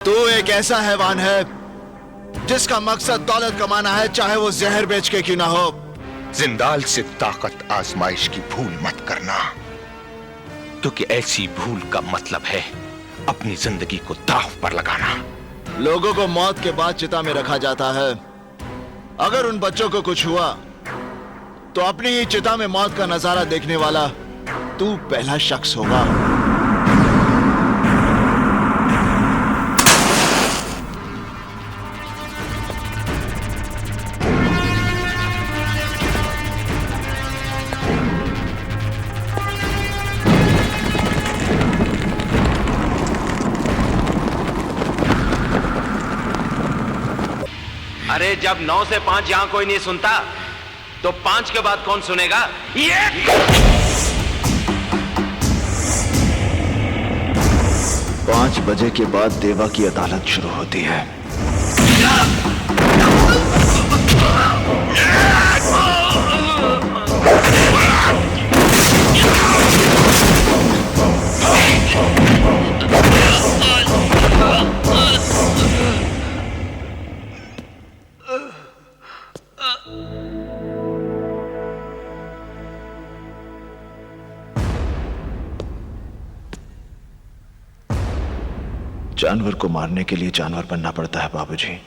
तू एक ऐसा हैवान है जिसका मकसद दौलत कमाना है, चाहे वो जहर बेच के क्यों ना हो। जिंदाल से ताकत आजमाइश की भूल मत करना, क्योंकि ऐसी भूल का मतलब है अपनी जिंदगी को दांव पर लगाना। लोगों को मौत के बाद चिता में रखा जाता है। अगर उन बच्चों को कुछ हुआ तो अपनी ही चिता में मौत का नजारा देखने वाला तू पहला शख्स होगा। अरे जब 9 से 5 यहां कोई नहीं सुनता तो 5 के बाद कौन सुनेगा? ये 5 बजे के बाद देवा की अदालत शुरू होती है। जानवर को मारने के लिए जानवर बनना पड़ता है बाबूजी।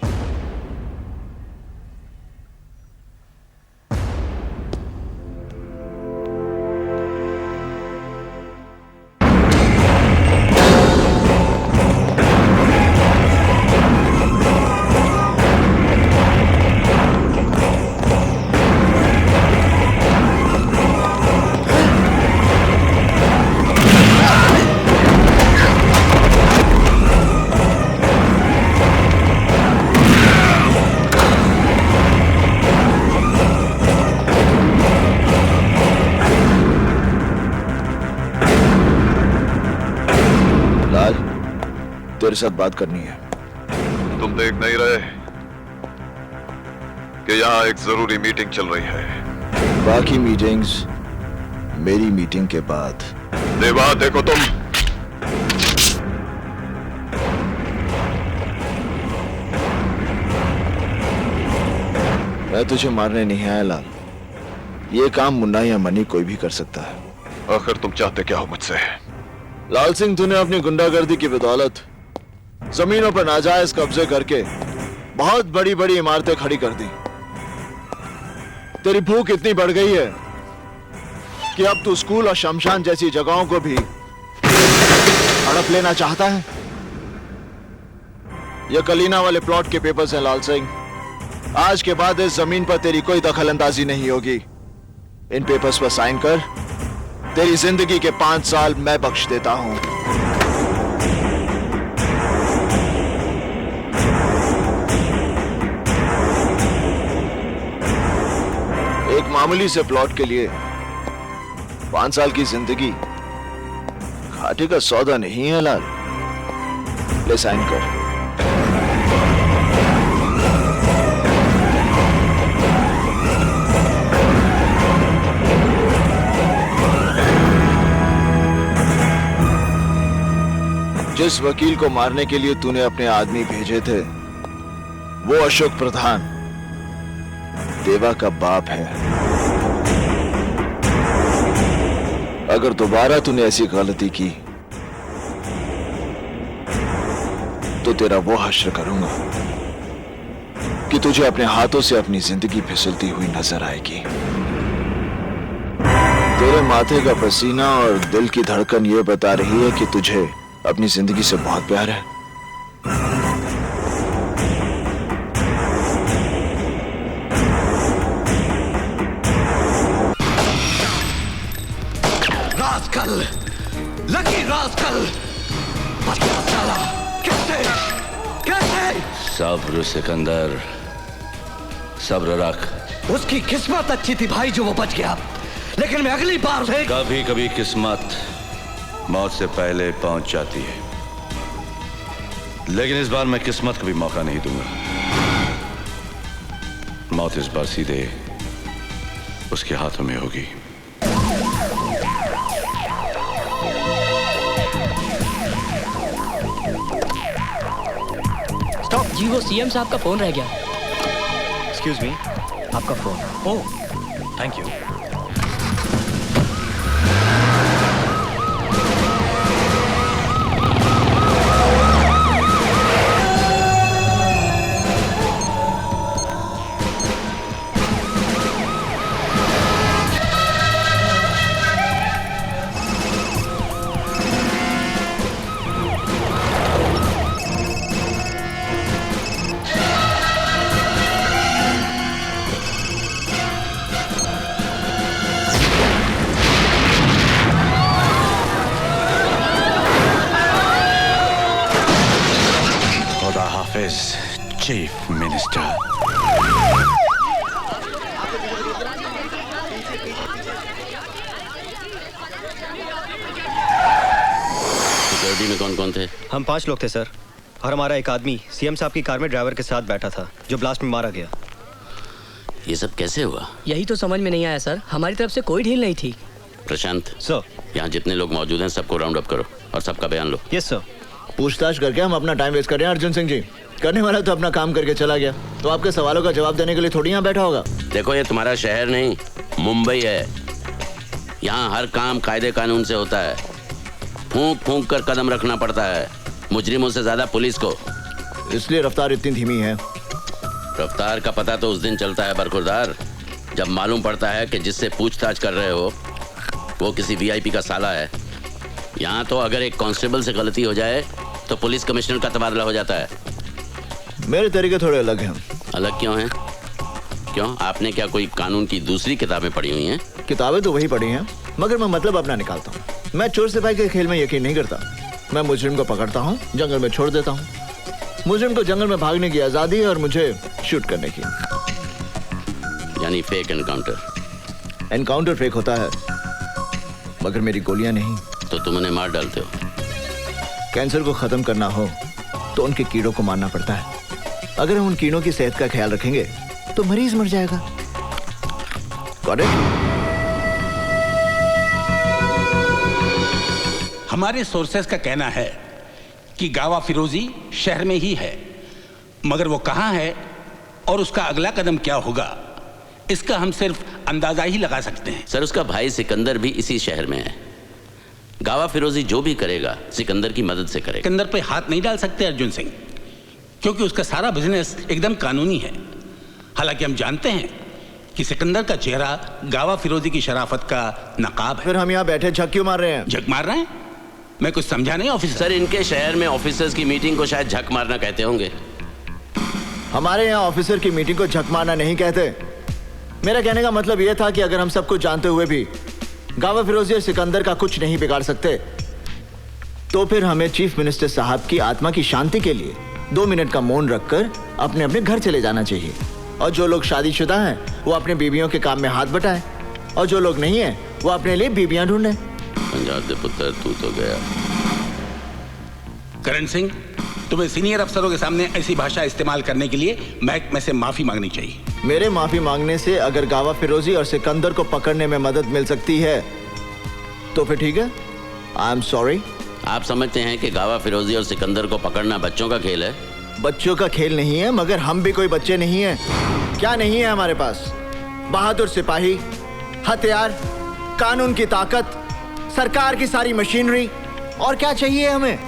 तेरे साथ बात करनी है। तुम देख नहीं रहे कि यहाँ एक जरूरी मीटिंग चल रही है? बाकी मीटिंग्स मेरी मीटिंग के बाद। देवा देखो तुम, मैं तुझे मारने नहीं आया लाल। ये काम मुन्ना या मनी कोई भी कर सकता है। आखिर तुम चाहते क्या हो मुझसे? लाल सिंह, तूने अपनी गुंडागर्दी की बदौलत जमीनों पर नाजायज कब्जे करके बहुत बड़ी बड़ी इमारतें खड़ी कर दी। तेरी भूख इतनी बढ़ गई है कि अब तू स्कूल और शमशान जैसी जगहों को भी हड़प लेना चाहता है। ये कलीना वाले प्लॉट के पेपर्स हैं लाल सिंह। आज के बाद इस जमीन पर तेरी कोई दखल अंदाजी नहीं होगी। इन पेपर्स पर साइन कर, तेरी जिंदगी के 5 साल मैं बख्श देता हूं। एक मामूली से प्लॉट के लिए 5 साल की जिंदगी घाटे का सौदा नहीं है लाल। ले साइन कर। जिस वकील को मारने के लिए तूने अपने आदमी भेजे थे वो अशोक प्रधान देवा का बाप है। अगर दोबारा तूने ऐसी गलती की तो तेरा वो हश्र करूंगा कि तुझे अपने हाथों से अपनी जिंदगी फिसलती हुई नजर आएगी। तेरे माथे का पसीना और दिल की धड़कन ये बता रही है कि तुझे अपनी जिंदगी से बहुत प्यार है। रास्कल, लकी रास्कल, बता साला, कैसे कैसे? सब्र सिकंदर, सब्र रख। उसकी किस्मत अच्छी थी भाई जो वो बच गया, लेकिन मैं अगली बार से कभी कभी किस्मत मौत से पहले पहुंच जाती है, लेकिन इस बार मैं किस्मत को भी मौका नहीं दूंगा। मौत इस बार सीधे उसके हाथों में होगी। जी वो सीएम साहब का फोन रह गया। एक्सक्यूज मी, आपका phone. Oh, thank you. Chief minister. Security में कौन कौन थे? हम 5 लोग थे सर, और हमारा एक आदमी सीएम साहब की कार में ड्राइवर के साथ बैठा था जो ब्लास्ट में मारा गया। ये सब कैसे हुआ? यही तो समझ में नहीं आया सर, हमारी तरफ से कोई ढील नहीं थी। प्रशांत सर। यहाँ जितने लोग मौजूद हैं सबको राउंड अप करो और सबका बयान लो। Yes sir. पूछताछ करके हम अपना टाइम वेस्ट कर रहे हैं अर्जुन सिंह जी। करने वाला तो अपना काम करके चला गया, तो आपके सवालों का जवाब देने के लिए थोड़ी यहाँ बैठा होगा। देखो ये तुम्हारा शहर नहीं मुंबई है, यहाँ हर काम कायदे कानून से होता है। फूंक फूंक कर कदम रखना पड़ता है, मुजरिमों से ज्यादा पुलिस को। इसलिए रफ्तार इतनी धीमी है। रफ्तार का पता तो उस दिन चलता है बरखुरदार, जब मालूम पड़ता है कि जिससे पूछताछ कर रहे हो वो किसी वीआईपी का साला है। यहाँ तो अगर एक कांस्टेबल से गलती हो जाए तो पुलिस कमिश्नर का तबादला हो जाता है। मेरे तरीके थोड़े अलग हैं। अलग क्यों हैं? क्यों, आपने क्या कोई कानून की दूसरी किताबें पढ़ी हुई हैं? किताबें तो वही पढ़ी हैं, मगर मैं मतलब अपना निकालता हूँ। मैं चोर सिपाही के खेल में यकीन नहीं करता। मैं मुजरिम को पकड़ता हूँ, जंगल में छोड़ देता हूँ। मुजरिम को जंगल में भागने की आजादी है और मुझे शूट करने की। यानी फेक एनकाउंटर। एनकाउंटर फेक होता है, मगर मेरी गोलियां नहीं। तो तुम उन्हें मार डालते हो। कैंसर को खत्म करना हो तो उनके कीड़ों को मारना पड़ता है। अगर हम उन कीड़ों की सेहत का ख्याल रखेंगे तो मरीज मर जाएगा। Got it? हमारे सोर्सेस का कहना है कि गावा फिरोजी शहर में ही है, मगर वो कहां है और उसका अगला कदम क्या होगा इसका हम सिर्फ अंदाजा ही लगा सकते हैं। सर उसका भाई सिकंदर भी इसी शहर में है। गावा फिरोजी जो भी करेगा सिकंदर की मदद से करेगा। सिकंदर पे हाथ नहीं डाल सकते अर्जुन सिंह, क्योंकि उसका सारा बिजनेस एकदम कानूनी है। हालांकि हम जानते हैं कि सिकंदर का चेहरा गावा फिरोजी की शराफत का नकाब है। फिर हम यहाँ बैठे झक क्यों मार रहे हैं? झक मार रहे हैं? मैं कुछ समझा नहीं ऑफिसर। सर इनके शहर में ऑफिसर्स की मीटिंग को शायद झक मारना कहते होंगे। हमारे यहाँ ऑफिसर की मीटिंग को झक मारना नहीं कहते। मेरा कहने का मतलब यह था कि अगर हम सब कुछ जानते हुए भी गावा फिरोजी और सिकंदर का कुछ नहीं बिगाड़ सकते, तो फिर हमें चीफ मिनिस्टर साहब की आत्मा की शांति के लिए 2 मिनट का मौन रखकर अपने अपने घर चले जाना चाहिए। और जो लोग शादीशुदा हैं वो अपने बीवियों के काम में हाथ बटाएं, और जो लोग नहीं हैं वो अपने लिए बीवियां ढूंढें। पंजाब दे पुत्र तू तो गया। करण सिंह, तुम्हें सीनियर अफसरों के सामने ऐसी भाषा इस्तेमाल करने के लिए महकमे से माफी मांगनी चाहिए। मेरे माफी मांगने से अगर गावा फिरोजी और सिकंदर को पकड़ने में मदद मिल सकती है तो फिर ठीक है। I am sorry. आप समझते हैं कि गावा फिरोजी और सिकंदर को पकड़ना बच्चों का खेल है? बच्चों का खेल नहीं है, मगर हम भी कोई बच्चे नहीं हैं। क्या नहीं है हमारे पास? बहादुर सिपाही, हथियार, कानून की ताकत, सरकार की सारी मशीनरी, और क्या चाहिए हमें?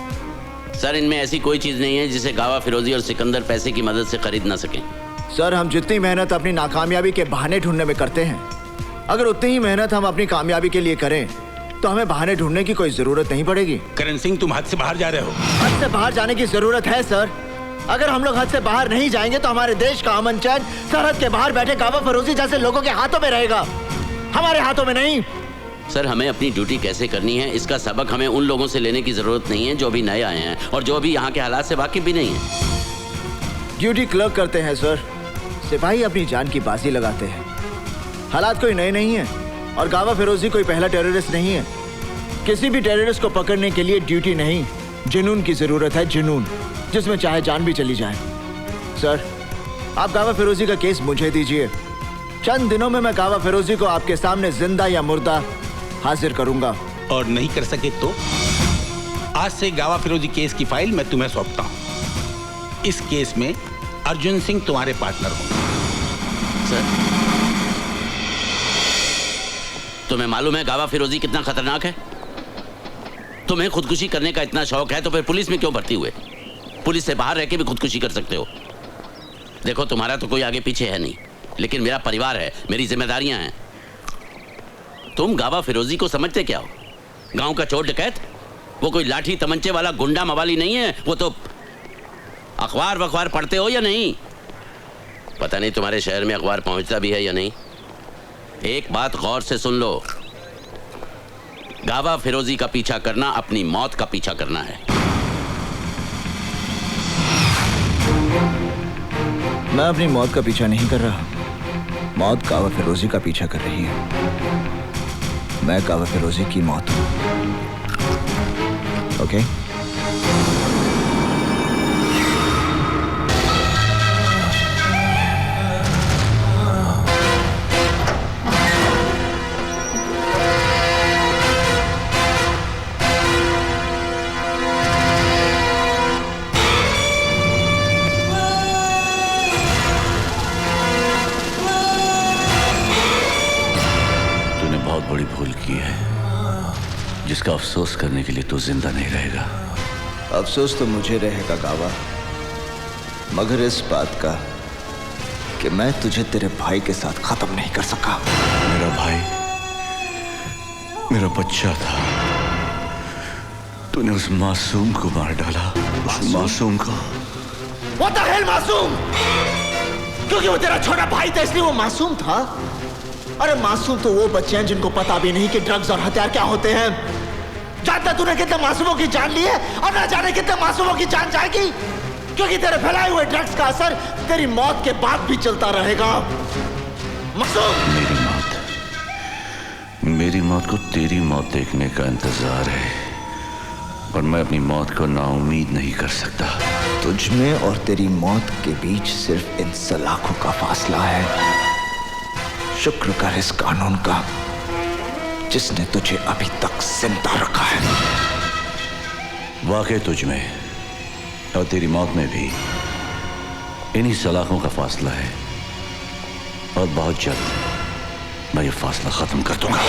सर इनमें ऐसी कोई चीज नहीं है जिसे गावा फिरोजी और सिकंदर पैसे की मदद से खरीद ना सकें। सर हम जितनी मेहनत अपनी नाकामयाबी के बहाने ढूंढने में करते हैं, अगर उतनी ही मेहनत हम अपनी कामयाबी के लिए करें तो हमें बहाने ढूंढने की कोई जरूरत नहीं पड़ेगी। करण सिंह, तुम हद से बाहर जा रहे हो। हद से बाहर जाने की जरूरत है सर। अगर हम लोग हद से बाहर नहीं जाएंगे तो हमारे देश का अमन चैन सरहद के बाहर बैठे गावा फिरोजी जैसे लोगों के हाथों में रहेगा, हमारे हाथों में नहीं। सर हमें अपनी ड्यूटी कैसे करनी है इसका सबक हमें उन लोगों से लेने की जरूरत नहीं है जो अभी नए आए हैं और जो अभी यहाँ के हालात से वाकिफ भी नहीं है। ड्यूटी क्लर्क करते हैं सर, सिपाही अपनी जान की बाजी लगाते हैं। हालात कोई नए नहीं है और गावा फिरोजी कोई पहला टेररिस्ट नहीं है। किसी भी टेररिस्ट को पकड़ने के लिए ड्यूटी नहीं, जुनून की जरूरत है, जुनून, जिसमें चाहे जान भी चली जाए। सर आप गावा फिरोजी का केस मुझे दीजिए, चंद दिनों में मैं गावा फिरोजी को आपके सामने जिंदा या मुर्दा हाजिर करूंगा। और नहीं कर सके तो आज से गावा फिरोजी केस की फाइल मैं तुम्हें सौंपता हूं। इस केस में अर्जुन सिंह तुम्हारे पार्टनर होंगे। सर, तुम्हें मालूम है गावा फिरोजी कितना खतरनाक है? तुम्हें खुदकुशी करने का इतना शौक है तो फिर पुलिस में क्यों भर्ती हुए? पुलिस से बाहर रह के भी खुदकुशी कर सकते हो। देखो, तुम्हारा तो कोई आगे पीछे है नहीं, लेकिन मेरा परिवार है, मेरी जिम्मेदारियां हैं। तुम गावा फिरोजी को समझते क्या हो? गांव का चोर डकैत? वो कोई लाठी तमंचे वाला गुंडा मवाली नहीं है। वो तो अखबार वखबार पढ़ते हो या नहीं? पता नहीं तुम्हारे शहर में अखबार पहुंचता भी है या नहीं। एक बात गौर से सुन लो, गावा फिरोजी का पीछा करना अपनी मौत का पीछा करना है। मैं अपनी मौत का पीछा नहीं कर रहा, मौत गावा फिरोजी का पीछा कर रही है। मैं गावा फिरोजी की मौत हूं। ओके? बहुत बड़ी भूल की है, जिसका अफसोस करने के लिए तू जिंदा नहीं रहेगा। अफसोस तो मुझे रहेगा गावा, मगर इस बात का कि मैं तुझे तेरे भाई के साथ खत्म नहीं कर सका। मेरा भाई मेरा बच्चा था, तूने उस मासूम को मार डाला। उस मासूम को। What the hell मासूम? क्योंकि वो तेरा छोटा भाई था इसलिए वो मासूम था? अरे मासूम तो वो बच्चे हैं जिनको पता भी नहीं कि ड्रग्स और हथियार क्या होते हैं। जानता तूने कितने मासूमों की जान ली है और ना जाने कितने मासूमों की जान जाएगी, क्योंकि तेरे फैलाए हुए ड्रग्स का असर तेरी मौत के बाद भी चलता रहेगा। मासूम, मेरी मौत को तेरी मौत देखने का इंतजार है, और मैं अपनी मौत को नाउम्मीद नहीं कर सकता। तुझ में और तेरी मौत के बीच सिर्फ इन सलाखों का फासला है। शुक्र कर इस कानून का जिसने तुझे अभी तक जिंदा रखा है। वाकई तुझ में और तेरी मौत में भी इन्हीं सलाखों का फासला है, और बहुत जल्द मैं ये फासला खत्म कर दूंगा।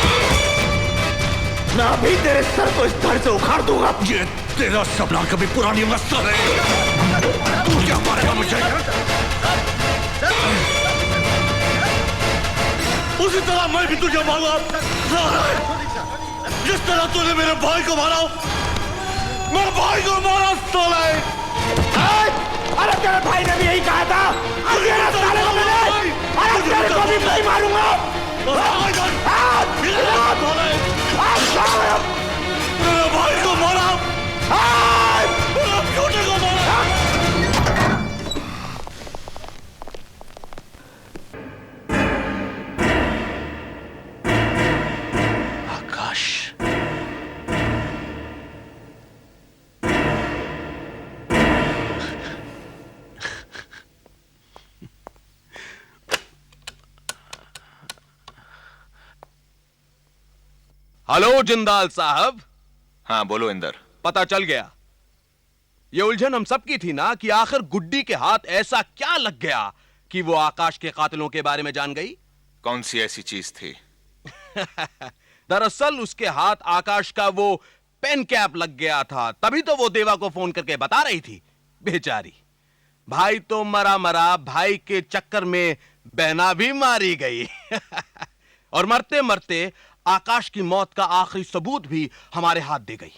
मैं अभी तेरे सर को इस धड़ से उखाड़ दूंगा। ये तेरा सपना कभी पूरा नहीं होगा साले। तू क्या मारेगा मुझे? उसी तरह मैं भी तुझे मारूंगा। जिस तरह तूने मेरे भाई को मारा, मेरे भाई को मारा साले। अरे तेरे भाई ने भी यही कहा था। अरे साले को मैंने, अरे तेरे को भी नहीं मारूंगा। मेरे भाई को मारा, मेरे बेटे को मारा। हेलो जिंदाल साहब। हाँ बोलो इंदर। पता चल गया। ये उलझन हम सबकी थी ना कि आखिर गुड्डी के हाथ ऐसा क्या लग गया कि वो आकाश के कातिलों के बारे में जान गई। कौन सी ऐसी चीज थी? दरअसल उसके हाथ आकाश का वो पेन कैप लग गया था, तभी तो वो देवा को फोन करके बता रही थी। बेचारी, भाई तो मरा मरा, भाई के चक्कर में बहना भी मारी गई। और मरते मरते आकाश की मौत का आखिरी सबूत भी हमारे हाथ दे गई।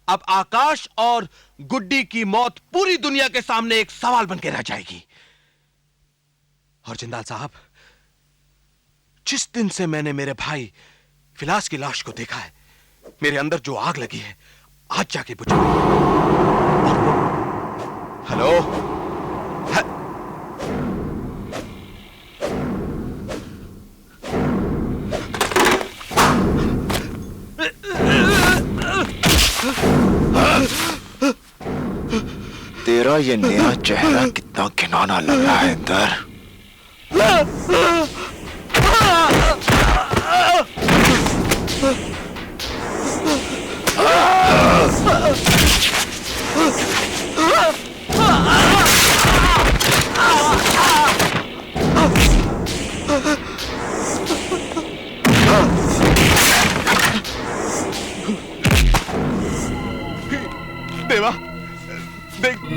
अब आकाश और गुड्डी की मौत पूरी दुनिया के सामने एक सवाल बन के रह जाएगी। और जिंदाल साहब, जिस दिन से मैंने मेरे भाई फिलास की लाश को देखा है, मेरे अंदर जो आग लगी है आज जाके बुझी। हेलो, तेरा ये नया चेहरा कितना घिनौना लग रहा है इंदर।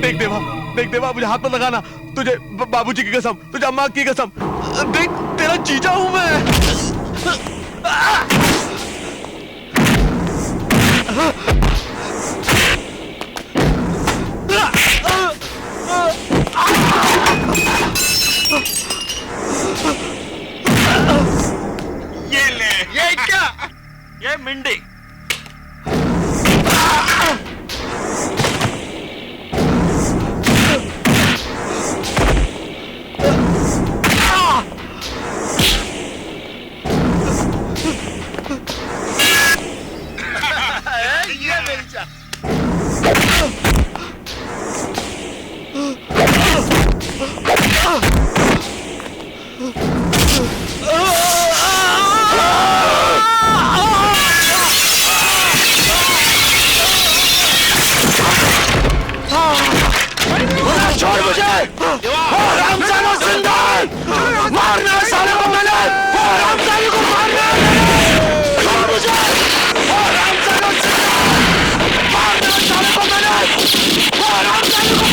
देख देवा, मुझे हाथ मत लगाना। तुझे बाबूजी की कसम, तुझे अम्मा की कसम, देख तेरा जीजा हूं मैं। ये ले, ये क्या? ये मिंडी। ये मिर्चा। छोड़ मुझे! हरामजादा जिंदा है! मारना है साले को मैंने! हरामजादे को मारना है! छोड़ मुझे! हरामजादा जिंदा है! मारना है साले को मैंने! हरामजादे को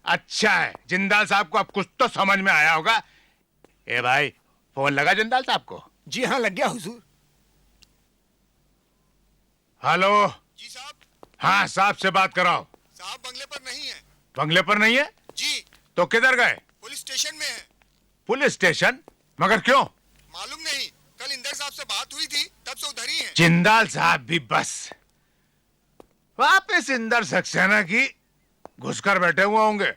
अच्छा है, जिंदाल साहब को अब कुछ तो समझ में आया होगा। ए भाई, फोन लगा जिंदाल साहब को? जी हाँ, लग गया हुजूर। हेलो जी साहब। हाँ, साहब से बात कराओ। साहब बंगले पर नहीं है। बंगले पर नहीं है? जी। तो किधर गए? पुलिस स्टेशन में है। Police station? मगर क्यों? मालूम नहीं, कल इंदर साहब से बात हुई थी, तब से उधर ही है। जिंदाल साहब भी बस वापस इंदर सक्सेना की घुसकर बैठे हुए होंगे।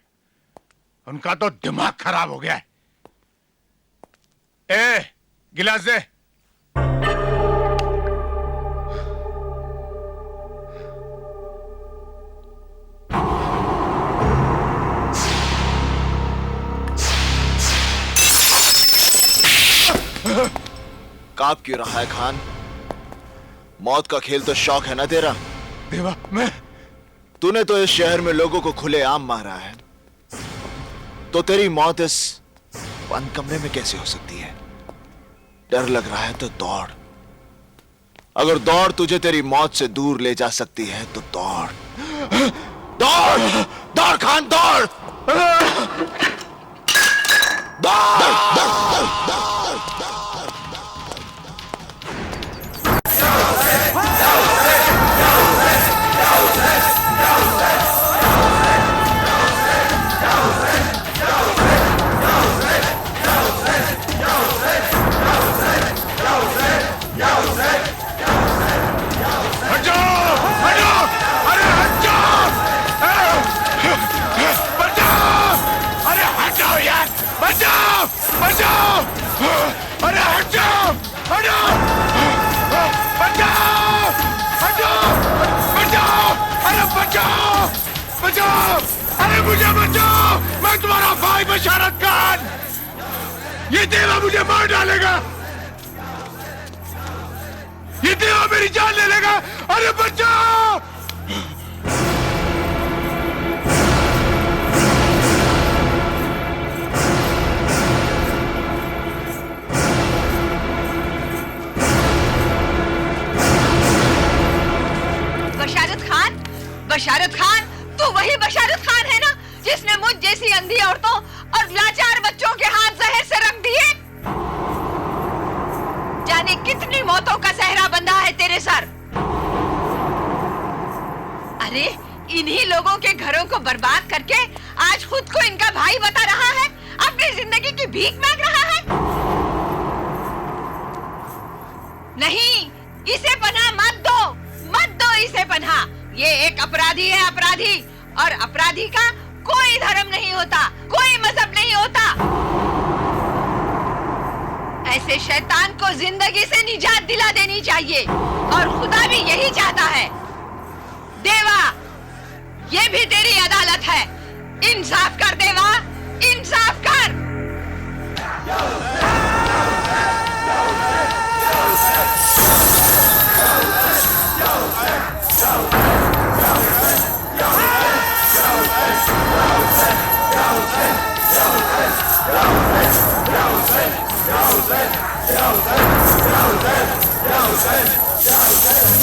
उनका तो दिमाग खराब हो गया है। ए, गिलास दे। कांप क्यों रहा है खान? मौत का खेल तो शौक है ना तेरा? देवा, मैं तूने तो इस शहर में लोगों को खुलेआम मारा है, तो तेरी मौत इस बंद कमरे में कैसे हो सकती है? डर लग रहा है तो दौड़। अगर दौड़ तुझे तेरी मौत से दूर ले जा सकती है तो दौड़। दौड़ दौड़ खान, दौड़ दौड़। अरे हट जाओ! हटो! बचाओ! हटो! बचाओ! अरे बचाओ! बचाओ! अरे मुझे बचाओ! मैं तुम्हारा भाई बशारत खान! ये देवा मुझे मार डालेगा! ये देवा मेरी जान ले लेगा! अरे बचाओ! बशारत खान, तू वही बशारत खान है ना जिसने मुझ जैसी अंधी औरतों और लाचार बच्चों के हाथ जहर से रख दिए? जाने कितनी मौतों का सहरा बंधा है तेरे सर। अरे इन्हीं लोगों के घरों को बर्बाद करके आज खुद को इनका भाई बता रहा है, अपनी जिंदगी की भीख मांग रहा है। नहीं, इसे पनाह मत दो इसे पनाह। ये एक अपराधी है, अपराधी। और अपराधी का कोई धर्म नहीं होता, कोई मजहब नहीं होता। ऐसे शैतान को जिंदगी से निजात दिला देनी चाहिए, और खुदा भी यही चाहता है। देवा, ये भी तेरी अदालत है। इंसाफ कर देवा, इंसाफ कर। Yo,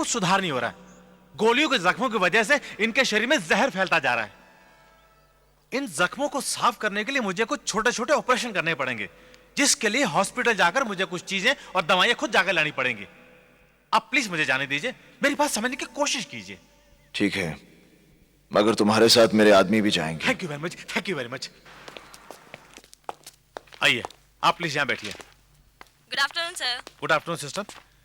कुछ सुधार नहीं हो रहा है। गोलियों के जख्मों की वजह से इनके शरीर में जहर फैलता जा रहा है। इन जख्मों को साफ करने के लिए मुझे कुछ छोटे छोटे ऑपरेशन करने पड़ेंगे, जिसके लिए हॉस्पिटल जाकर मुझे कुछ चीजें और दवाइयां खुद जाकर लानी पड़ेंगी। आप प्लीज मुझे जाने दीजिए, मेरी बात समझने की कोशिश कीजिए। ठीक है, मगर तुम्हारे साथ मेरे आदमी भी जाएंगे। Thank you very much, thank you very much. आइए, आप प्लीज यहाँ बैठिए। Good afternoon sir. Good afternoon sister.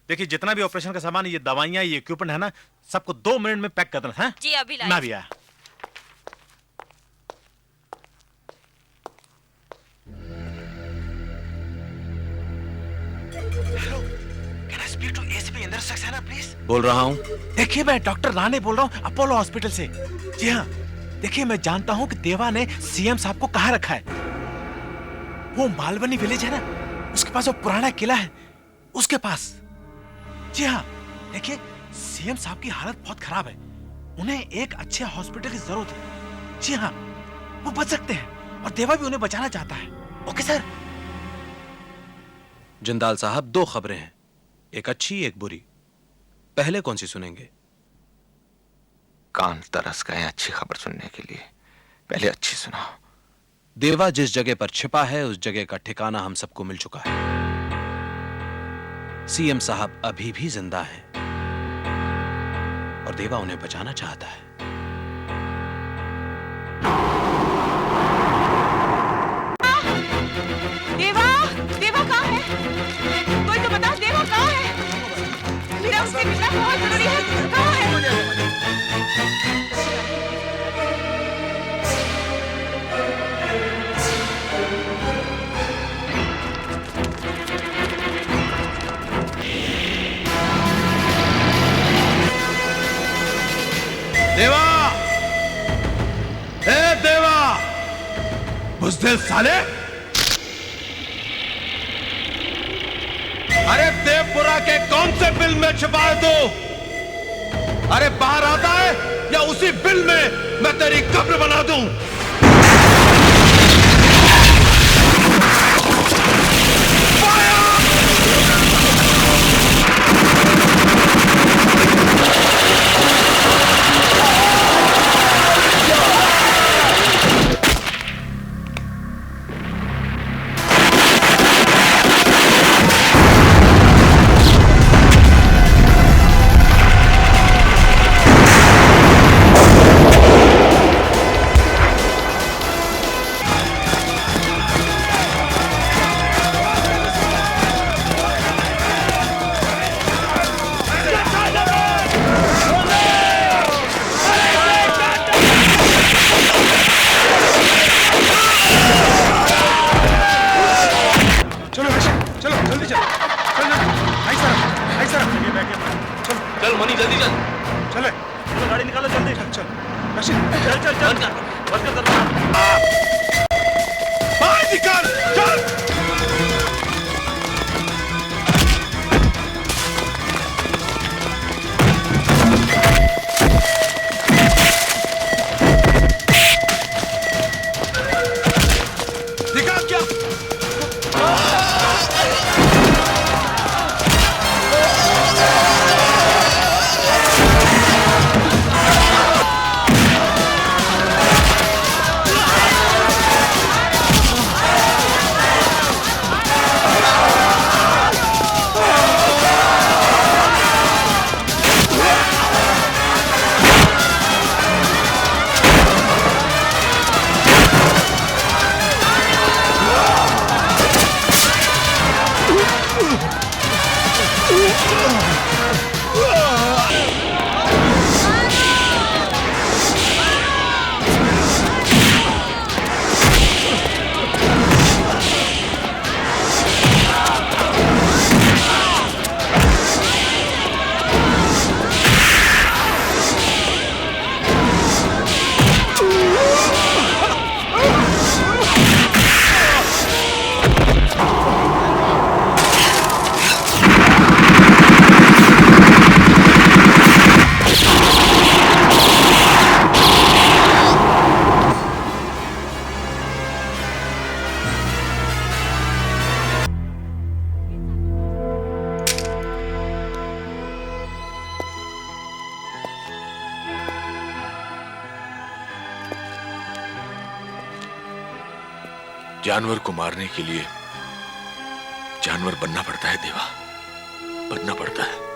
देखिए, जितना भी ऑपरेशन का सामान, ये दवाइयां, ये इक्विपमेंट है ना, सबको 2 मिनट में पैक कर देना है। जी अभी मैं भी आया। बोल रहा हूँ। देखिए, मैं डॉक्टर राणे बोल रहा हूँ, अपोलो हॉस्पिटल से। जी हाँ, देखिए, मैं जानता हूँ कि देवा ने सीएम साहब को कहाँ रखा है। वो मालवनी विलेज है ना, उसके पास वो पुराना किला है, उसके पास। जी हाँ, देखिए, सीएम साहब की हालत बहुत खराब है। उन्हें एक अच्छे हॉस्पिटल की जरूरत है। जी हाँ, वो बच सकते हैं और देवा भी उन्हें बचाना चाहता है। Okay sir. जिंदाल साहब, 2 खबरें हैं, एक अच्छी एक बुरी। पहले कौन सी सुनेंगे? कान तरस गए अच्छी खबर सुनने के लिए, पहले अच्छी सुनाओ। देवा जिस जगह पर छिपा है, उस जगह का ठिकाना हम सबको मिल चुका है। सीएम साहब अभी भी जिंदा हैं और देवा उन्हें बचाना चाहता है। देवा, देवा कहाँ है? कोई तो बताओ, देवा कहाँ है? मेरा उससे मिलना बहुत जरूरी है। कहाँ है? देवा, ए देवा, बुज़दिल साले, अरे देवपुरा के कौन से बिल में छिपा है तू? अरे बाहर आता है या उसी बिल में मैं तेरी कब्र बना दूं? चल मनी, जल्दी चल। चले, गाड़ी निकालो जल्दी। चल रशीद, चल चल चल, बंद कर बाहर निकाल, चल। निकाल क्या? जानवर को मारने के लिए जानवर बनना पड़ता है देवा, बनना पड़ता है।